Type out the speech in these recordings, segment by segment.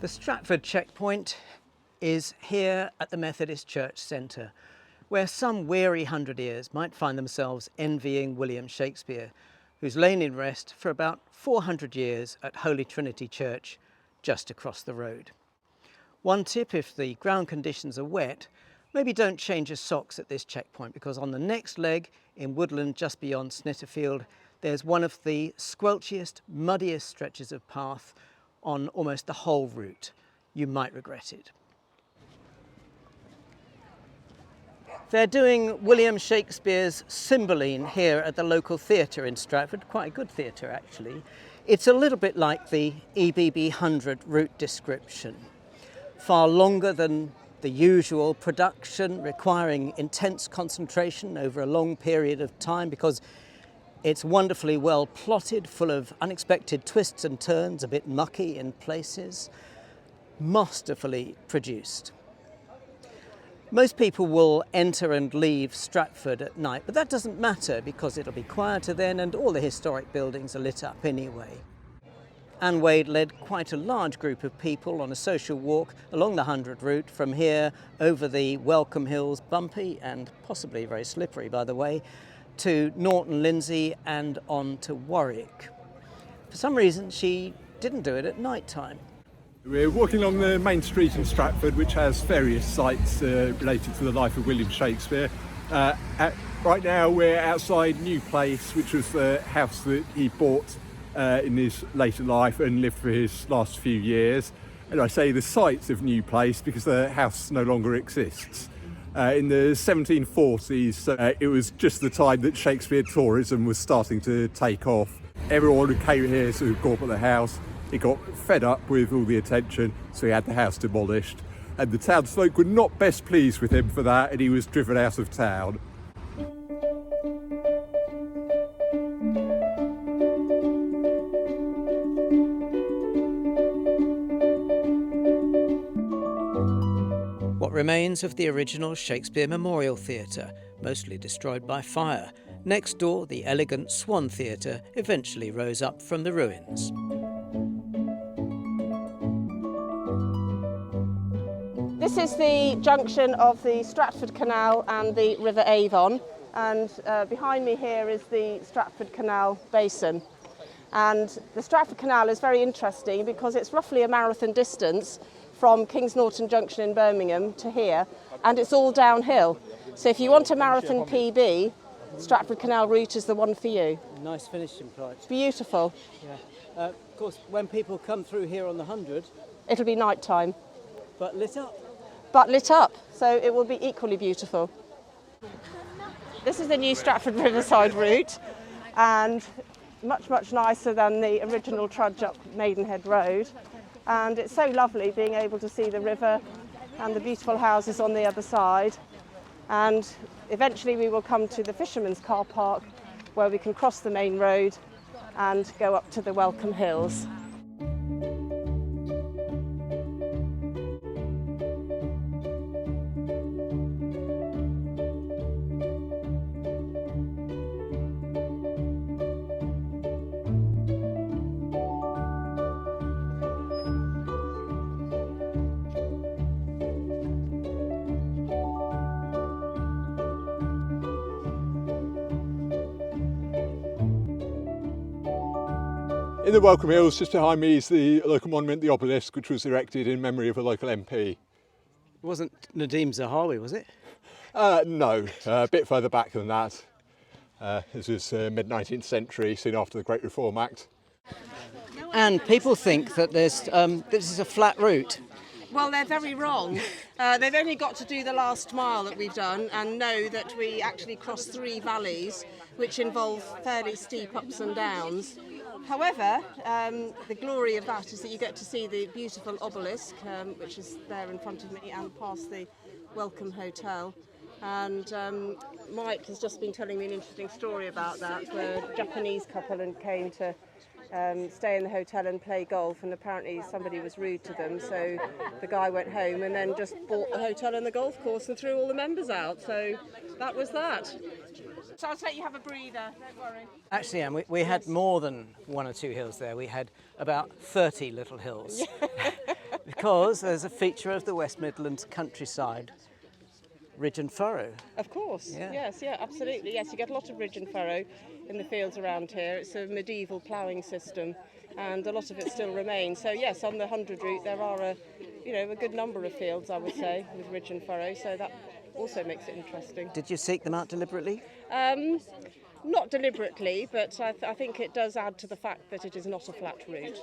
The Stratford checkpoint is here at the Methodist Church Centre, where some weary 100 years might find themselves envying William Shakespeare, who's lain in rest for about 400 years at Holy Trinity Church, just across the road. One tip, if the ground conditions are wet, maybe don't change your socks at this checkpoint, because on the next leg in woodland just beyond Snitterfield, there's one of the squelchiest, muddiest stretches of path on almost the whole route. You might regret it. They're doing William Shakespeare's Cymbeline here at the local theatre in Stratford, quite a good theatre actually. It's a little bit like the EBB 100 route description. Far longer than the usual production, requiring intense concentration over a long period of time because it's wonderfully well plotted, full of unexpected twists and turns, a bit mucky in places, masterfully produced. Most people will enter and leave Stratford at night, but that doesn't matter because it'll be quieter then and all the historic buildings are lit up anyway. Anne Wade led quite a large group of people on a social walk along the 100 route from here over the Welcome Hills, bumpy and possibly very slippery by the way, to Norton Lindsay and on to Warwick. For some reason she didn't do it at night time. We're walking along the main street in Stratford, which has various sites related to the life of William Shakespeare. Right now we're outside New Place, which was the house that he bought in his later life and lived for his last few years. And I say the sites of New Place because the house no longer exists. In the 1740s, it was just the time that Shakespeare tourism was starting to take off. Everyone who came here to go up at the house, he got fed up with all the attention, so he had the house demolished. And the townsfolk were not best pleased with him for that, and he was driven out of town. What remains of the original Shakespeare Memorial Theatre, mostly destroyed by fire. Next door, the elegant Swan Theatre eventually rose up from the ruins. This is the junction of the Stratford Canal and the River Avon, and behind me here is the Stratford Canal Basin. And the Stratford Canal is very interesting because it's roughly a marathon distance from Kings Norton Junction in Birmingham to here, and it's all downhill. So if you want a marathon PB, Stratford Canal route is the one for you. Nice finishing point. It's beautiful. Yeah. Of course, when people come through here on the 100... It'll be night time. But lit up. But lit up, so it will be equally beautiful. This is the new Stratford Riverside route, and much, much nicer than the original trudge up Maidenhead Road. And it's so lovely being able to see the river and the beautiful houses on the other side. And eventually we will come to the Fisherman's Car Park where we can cross the main road and go up to the Welcome Hills. In the Welcome Hills, just behind me, is the local monument, the obelisk, which was erected in memory of a local MP. It wasn't Nadim Zahawi, was it? No, a bit further back than that. This was mid-19th century, soon after the Great Reform Act. And people think that this is a flat route. Well, they're very wrong. They've only got to do the last mile that we've done and know that we actually cross 3 valleys, which involve fairly steep ups and downs. However, the glory of that is that you get to see the beautiful obelisk, which is there in front of me, and past the Welcome Hotel. And Mike has just been telling me an interesting story about that, where a Japanese couple came to stay in the hotel and play golf, and apparently somebody was rude to them, so the guy went home and then just bought the hotel and the golf course and threw all the members out. So that was that. So I'll let you have a breather, don't worry. Actually, Anne, we had more than 1 or 2 hills there. We had about 30 little hills. Because there's a feature of the West Midlands countryside, ridge and furrow. Of course, Yeah. yes, yeah, absolutely. Yes, you get a lot of ridge and furrow in the fields around here. It's a medieval ploughing system, and a lot of it still remains. So yes, on the 100 route there are a good number of fields, I would say, with ridge and furrow. So that also makes it interesting. Did you seek them out deliberately? Not deliberately, but I think it does add to the fact that it is not a flat route.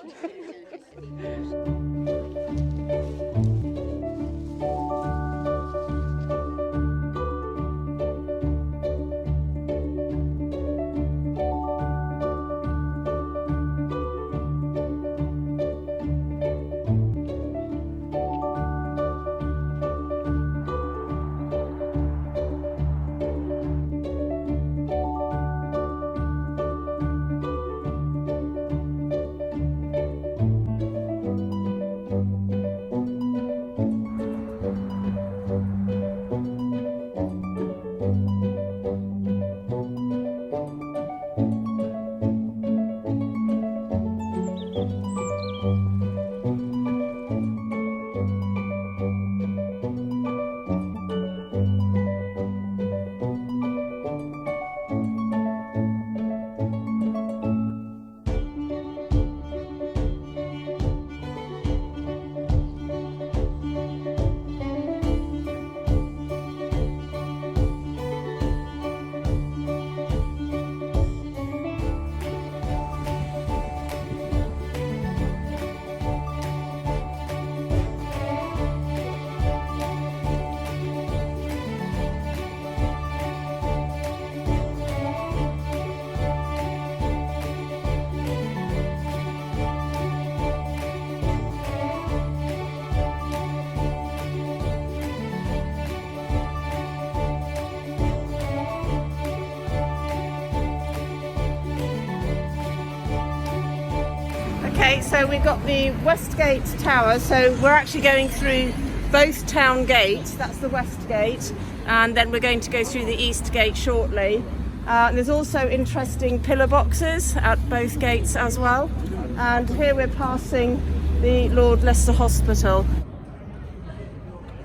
Okay, so we've got the Westgate Tower, so we're actually going through both town gates. That's the West Gate, and then we're going to go through the East Gate shortly. There's also interesting pillar boxes at both gates as well, and here we're passing the Lord Leicester Hospital.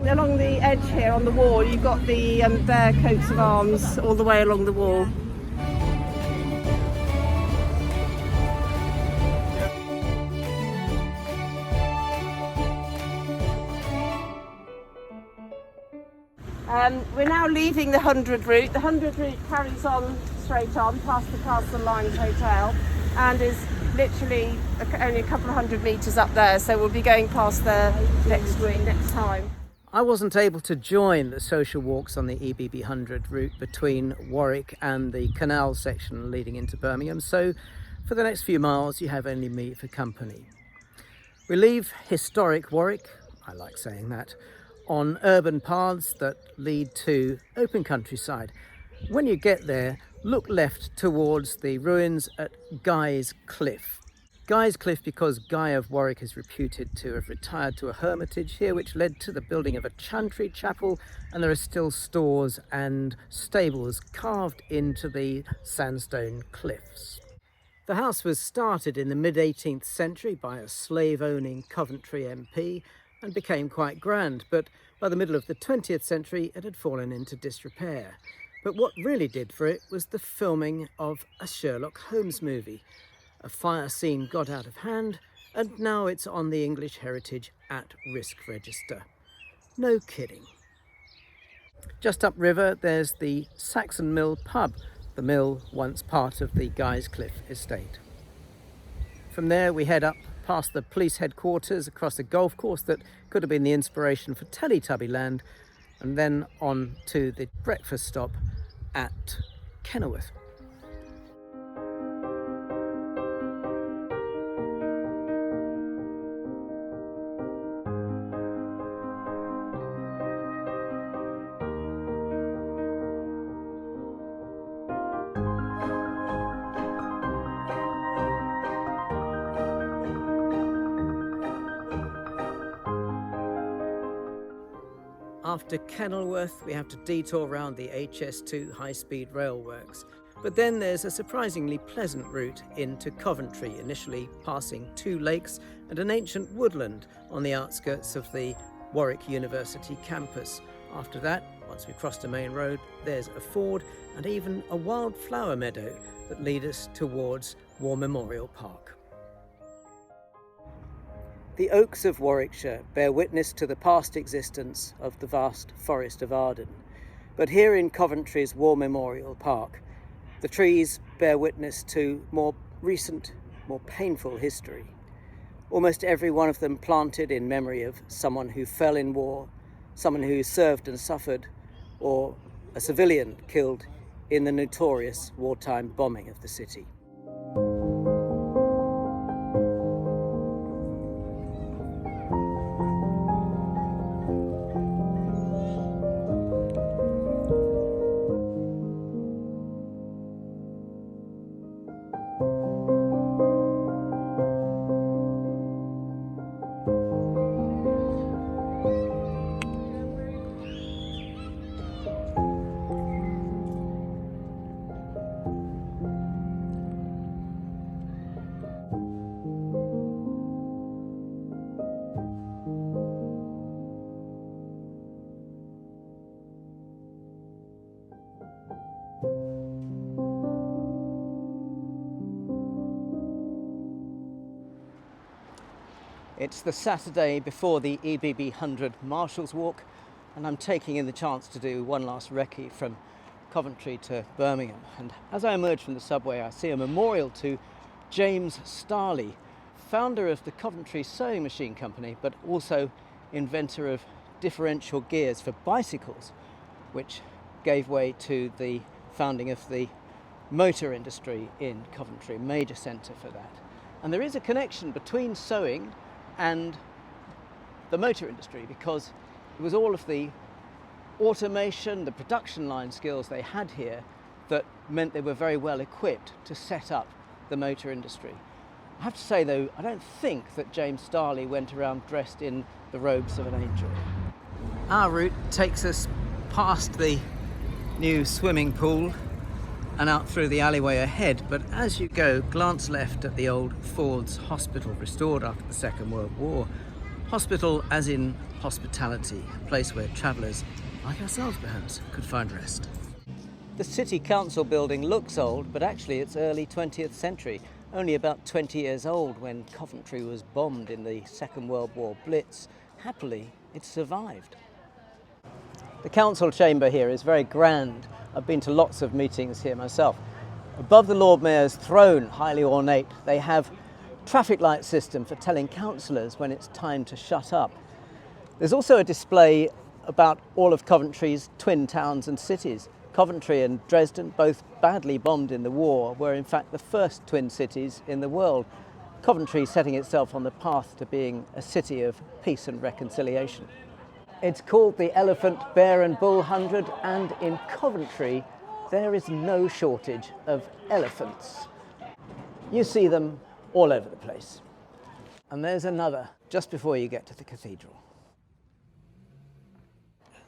Along the edge here on the wall you've got the bare coats of arms all the way along the wall. We're now leaving the 100 route. The 100 route carries on straight on past the Castle Lines Hotel and is literally only a couple of 100 metres up there, so we'll be going past there next time. I wasn't able to join the social walks on the EBB 100 route between Warwick and the canal section leading into Birmingham, so for the next few miles you have only me for company. We leave historic Warwick, I like saying that, on urban paths that lead to open countryside. When you get there, look left towards the ruins at Guy's Cliff. Guy's Cliff because Guy of Warwick is reputed to have retired to a hermitage here, which led to the building of a chantry chapel, and there are still stores and stables carved into the sandstone cliffs. The house was started in the mid-18th century by a slave-owning Coventry MP and became quite grand, but by the middle of the 20th century it had fallen into disrepair. But what really did for it was the filming of a Sherlock Holmes movie. A fire scene got out of hand, and now it's on the English Heritage at Risk Register. No kidding. Just upriver there's the Saxon Mill pub, the mill once part of the Guy's Cliff estate. From there we head up past the police headquarters, across a golf course that could have been the inspiration for Teletubbyland, and then on to the breakfast stop at Kenilworth. After Kenilworth, we have to detour around the HS2 high-speed rail works. But then there's a surprisingly pleasant route into Coventry, initially passing 2 lakes and an ancient woodland on the outskirts of the Warwick University campus. After that, once we crossed a main road, there's a ford and even a wildflower meadow that lead us towards War Memorial Park. The oaks of Warwickshire bear witness to the past existence of the vast Forest of Arden. But here in Coventry's War Memorial Park, the trees bear witness to more recent, more painful history. Almost every one of them planted in memory of someone who fell in war, someone who served and suffered, or a civilian killed in the notorious wartime bombing of the city. It's the Saturday before the EBB 100 Marshals Walk, and I'm taking in the chance to do one last recce from Coventry to Birmingham. And as I emerge from the subway, I see a memorial to James Starley, founder of the Coventry Sewing Machine Company, but also inventor of differential gears for bicycles, which gave way to the founding of the motor industry in Coventry, a major centre for that. And there is a connection between sewing and the motor industry, because it was all of the automation, the production line skills they had here that meant they were very well equipped to set up the motor industry. I have to say though, I don't think that James Starley went around dressed in the robes of an angel. Our route takes us past the new swimming pool and out through the alleyway ahead, but as you go, glance left at the old Ford's Hospital, restored after the Second World War. Hospital as in hospitality, a place where travellers, like ourselves perhaps, could find rest. The City Council building looks old, but actually it's early 20th century, only about 20 years old when Coventry was bombed in the Second World War Blitz. Happily, it survived. The council chamber here is very grand. I've been to lots of meetings here myself. Above the Lord Mayor's throne, highly ornate, they have a traffic light system for telling councillors when it's time to shut up. There's also a display about all of Coventry's twin towns and cities. Coventry and Dresden, both badly bombed in the war, were in fact the first twin cities in the world. Coventry setting itself on the path to being a city of peace and reconciliation. It's called the Elephant, Bear and Bull 100, and in Coventry there is no shortage of elephants. You see them all over the place. And there's another just before you get to the cathedral.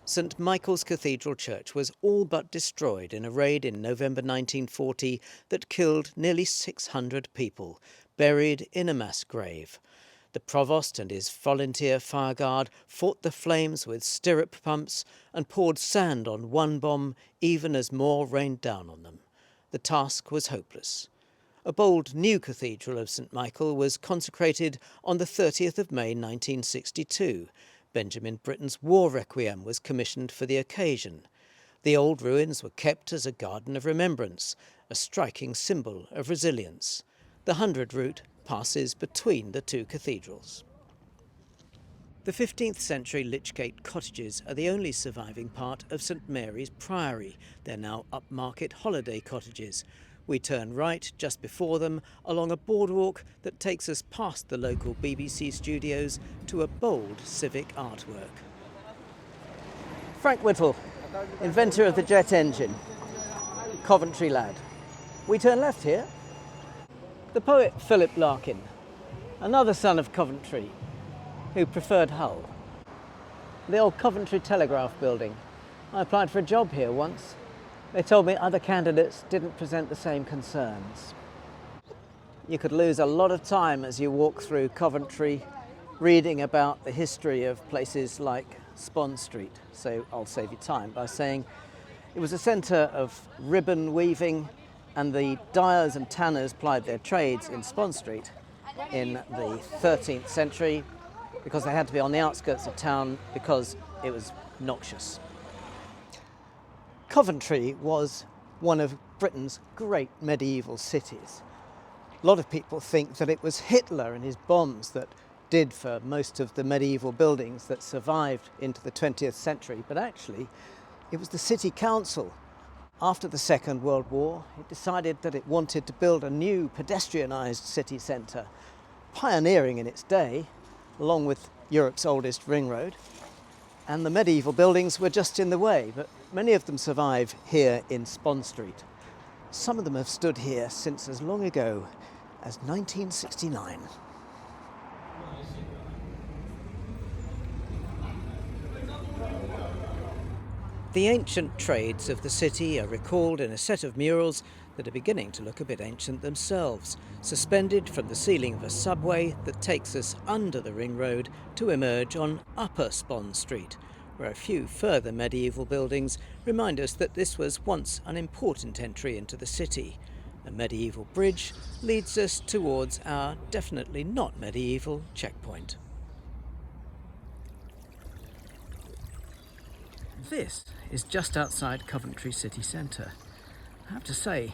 St Michael's Cathedral Church was all but destroyed in a raid in November 1940 that killed nearly 600 people, buried in a mass grave. The provost and his volunteer fireguard fought the flames with stirrup pumps and poured sand on one bomb even as more rained down on them. The task was hopeless. A bold new cathedral of St Michael was consecrated on the 30th of May 1962. Benjamin Britten's War Requiem was commissioned for the occasion. The old ruins were kept as a garden of remembrance, a striking symbol of resilience. The 100 route passes between the two cathedrals. The 15th century Lichgate cottages are the only surviving part of St Mary's Priory. They're now upmarket holiday cottages. We turn right just before them along a boardwalk that takes us past the local BBC studios to a bold civic artwork. Frank Whittle, inventor of the jet engine, Coventry lad. We turn left here. The poet Philip Larkin, another son of Coventry, who preferred Hull. The old Coventry Telegraph building. I applied for a job here once. They told me other candidates didn't present the same concerns. You could lose a lot of time as you walk through Coventry reading about the history of places like Spon Street, so I'll save you time by saying it was a centre of ribbon weaving, and the dyers and tanners plied their trades in Spon Street in the 13th century because they had to be on the outskirts of town because it was noxious. Coventry was one of Britain's great medieval cities. A lot of people think that it was Hitler and his bombs that did for most of the medieval buildings that survived into the 20th century, but actually it was the city council. After the Second World War, it decided that it wanted to build a new pedestrianised city centre, pioneering in its day, along with Europe's oldest ring road. And the medieval buildings were just in the way, but many of them survive here in Spon Street. Some of them have stood here since as long ago as 1969. The ancient trades of the city are recalled in a set of murals that are beginning to look a bit ancient themselves, suspended from the ceiling of a subway that takes us under the ring road to emerge on Upper Spon Street, where a few further medieval buildings remind us that this was once an important entry into the city. A medieval bridge leads us towards our definitely not medieval checkpoint. This is just outside Coventry city centre. I have to say,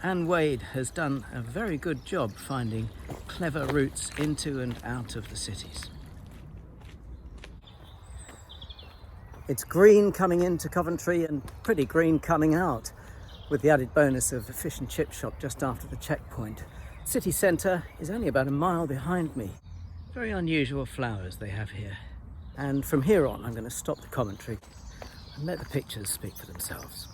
Anne Wade has done a very good job finding clever routes into and out of the cities. It's green coming into Coventry and pretty green coming out, with the added bonus of a fish and chip shop just after the checkpoint. City centre is only about a mile behind me. Very unusual flowers they have here. And from here on, I'm going to stop the commentary and let the pictures speak for themselves.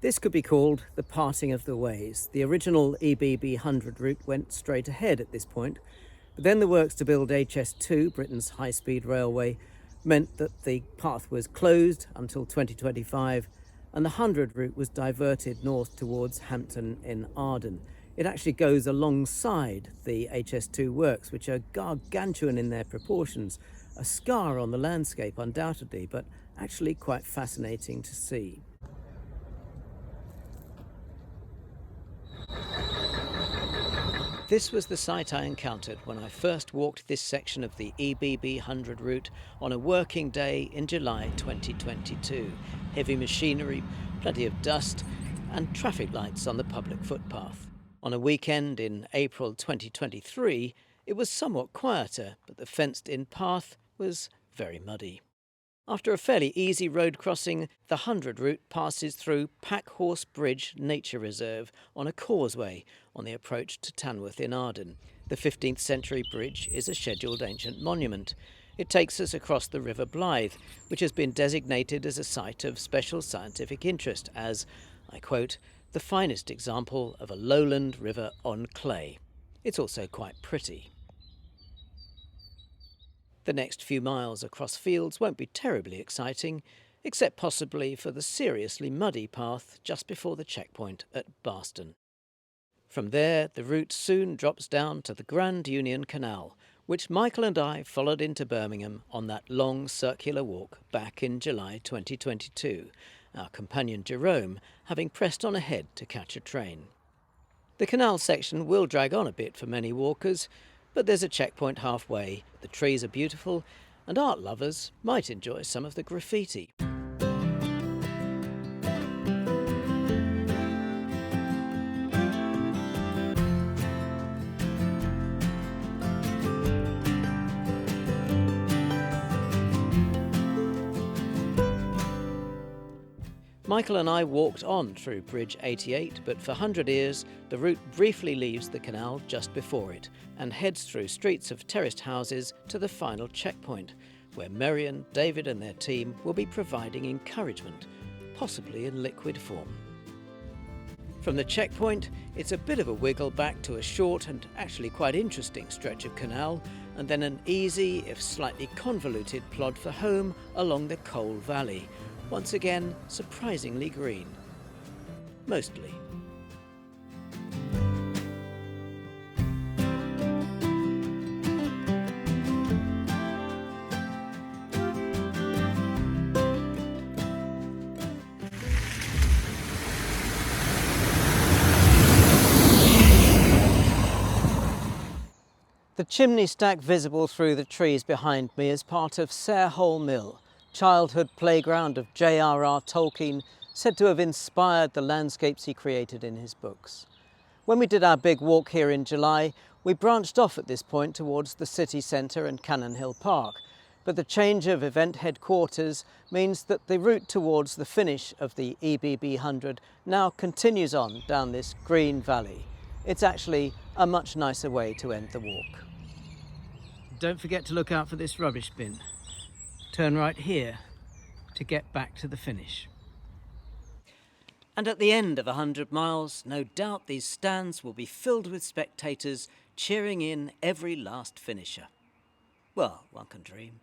This could be called the parting of the ways. The original EBB 100 route went straight ahead at this point, but then the works to build HS2, Britain's high-speed railway, meant that the path was closed until 2025, and the 100 route was diverted north towards Hampton in Arden. It actually goes alongside the HS2 works, which are gargantuan in their proportions, a scar on the landscape undoubtedly, but actually quite fascinating to see. This was the sight I encountered when I first walked this section of the EBB 100 route on a working day in July 2022. Heavy machinery, plenty of dust, and traffic lights on the public footpath. On a weekend in April 2023, it was somewhat quieter, but the fenced-in path was very muddy. After a fairly easy road crossing, the 100 route passes through Packhorse Bridge Nature Reserve on a causeway on the approach to Tanworth in Arden. The 15th century bridge is a scheduled ancient monument. It takes us across the River Blythe, which has been designated as a site of special scientific interest as, I quote, the finest example of a lowland river on clay. It's also quite pretty. The next few miles across fields won't be terribly exciting, except possibly for the seriously muddy path just before the checkpoint at Barston. From there, the route soon drops down to the Grand Union Canal, which Michael and I followed into Birmingham on that long circular walk back in July 2022, our companion Jerome having pressed on ahead to catch a train. The canal section will drag on a bit for many walkers, but there's a checkpoint halfway, the trees are beautiful, and art lovers might enjoy some of the graffiti. Michael and I walked on through Bridge 88, but for 100 years the route briefly leaves the canal just before it and heads through streets of terraced houses to the final checkpoint, where Marion, David and their team will be providing encouragement, possibly in liquid form. From the checkpoint, it's a bit of a wiggle back to a short and actually quite interesting stretch of canal, and then an easy, if slightly convoluted, plod for home along the Coal Valley, once again surprisingly green. Mostly. The chimney stack visible through the trees behind me is part of Sarehole Mill, childhood playground of JRR Tolkein, said to have inspired the landscapes he created in his books. When we did our big walk here in July, we branched off at this point towards the city centre and Cannon Hill Park, but the change of event headquarters means that the route towards the finish of the EBB 100 now continues on down this green valley. It's actually a much nicer way to end the walk. Don't forget to look out for this rubbish bin. Turn right here to get back to the finish. And at the end of 100 miles, no doubt these stands will be filled with spectators cheering in every last finisher. Well, one can dream.